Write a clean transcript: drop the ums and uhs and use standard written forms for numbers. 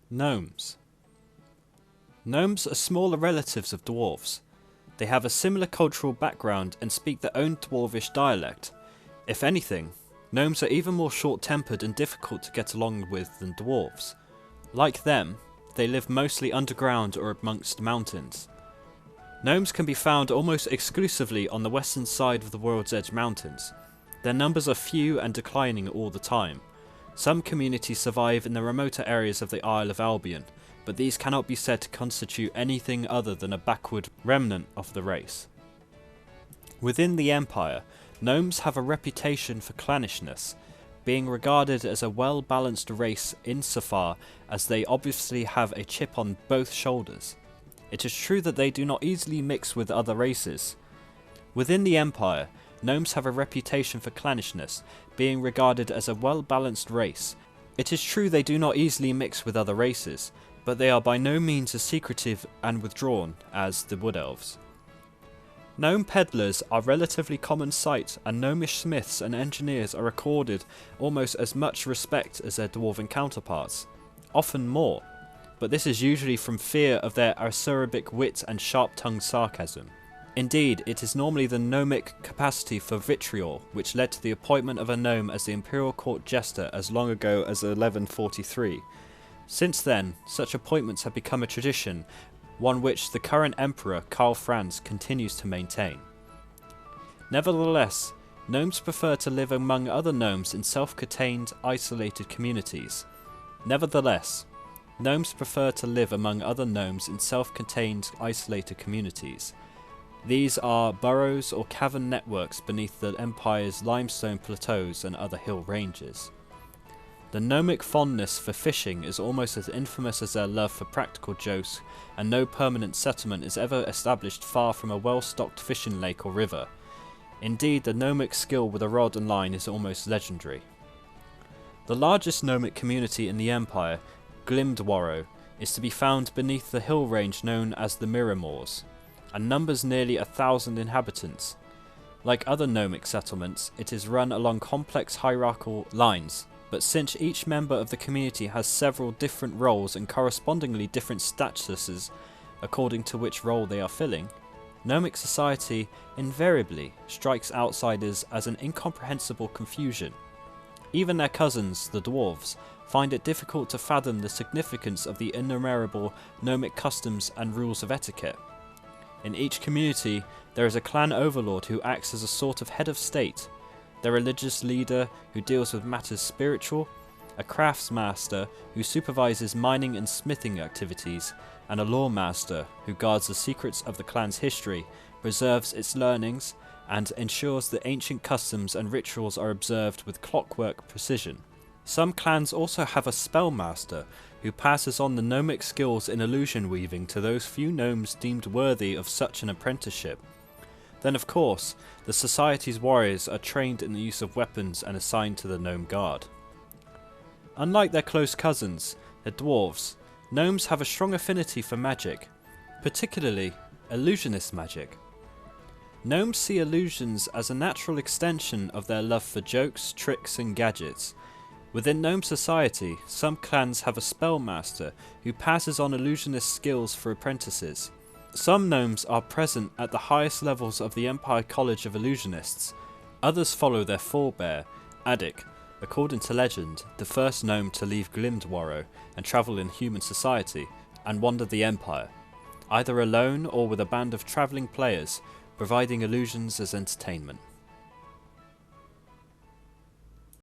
Gnomes. Gnomes are smaller relatives of dwarves. They have a similar cultural background and speak their own dwarvish dialect. If anything, gnomes are even more short-tempered and difficult to get along with than dwarves. Like them, they live mostly underground or amongst mountains. Gnomes can be found almost exclusively on the western side of the World's Edge Mountains. Their numbers are few and declining all the time. Some communities survive in the remoter areas of the Isle of Albion, but these cannot be said to constitute anything other than a backward remnant of the race. Within the Empire, gnomes have a reputation for clannishness, being regarded as a well-balanced race insofar as they obviously have a chip on both shoulders. It is true that they do not easily mix with other races. Within the Empire, gnomes have a reputation for clannishness, being regarded as a well-balanced race. It is true they do not easily mix with other races, but they are by no means as secretive and withdrawn as the Wood Elves. Gnome peddlers are relatively common sight, and gnomish smiths and engineers are accorded almost as much respect as their dwarven counterparts, often more, but this is usually from fear of their acerbic wit and sharp-tongued sarcasm. Indeed, it is normally the gnomic capacity for vitriol which led to the appointment of a gnome as the imperial court jester as long ago as 1143. Since then, such appointments have become a tradition, one which the current emperor, Karl Franz, continues to maintain. Nevertheless, gnomes prefer to live among other gnomes in self-contained, isolated communities. These are burrows or cavern networks beneath the Empire's limestone plateaus and other hill ranges. The gnomic fondness for fishing is almost as infamous as their love for practical jokes, and no permanent settlement is ever established far from a well-stocked fishing lake or river. Indeed, the gnomic skill with a rod and line is almost legendary. The largest gnomic community in the Empire, Glimdwarrow, is to be found beneath the hill range known as the Mirrormoors, and numbers nearly 1,000 inhabitants. Like other gnomic settlements, it is run along complex hierarchical lines, but since each member of the community has several different roles and correspondingly different statuses according to which role they are filling, gnomic society invariably strikes outsiders as an incomprehensible confusion. Even their cousins, the dwarves, find it difficult to fathom the significance of the innumerable gnomic customs and rules of etiquette. In each community, there is a clan overlord who acts as a sort of head of state, the religious leader who deals with matters spiritual, a craftsmaster who supervises mining and smithing activities, and a lawmaster who guards the secrets of the clan's history, preserves its learnings, and ensures that ancient customs and rituals are observed with clockwork precision. Some clans also have a spellmaster who passes on the gnomic skills in illusion weaving to those few gnomes deemed worthy of such an apprenticeship. Then of course, the society's warriors are trained in the use of weapons and assigned to the gnome guard. Unlike their close cousins, the dwarves, gnomes have a strong affinity for magic, particularly illusionist magic. Gnomes see illusions as a natural extension of their love for jokes, tricks and gadgets. Within gnome society, some clans have a spellmaster who passes on illusionist skills for apprentices. Some gnomes are present at the highest levels of the Empire College of Illusionists. Others follow their forebear, Addic, according to legend, the first gnome to leave Glimdwarrow and travel in human society, and wander the Empire, either alone or with a band of travelling players, providing illusions as entertainment.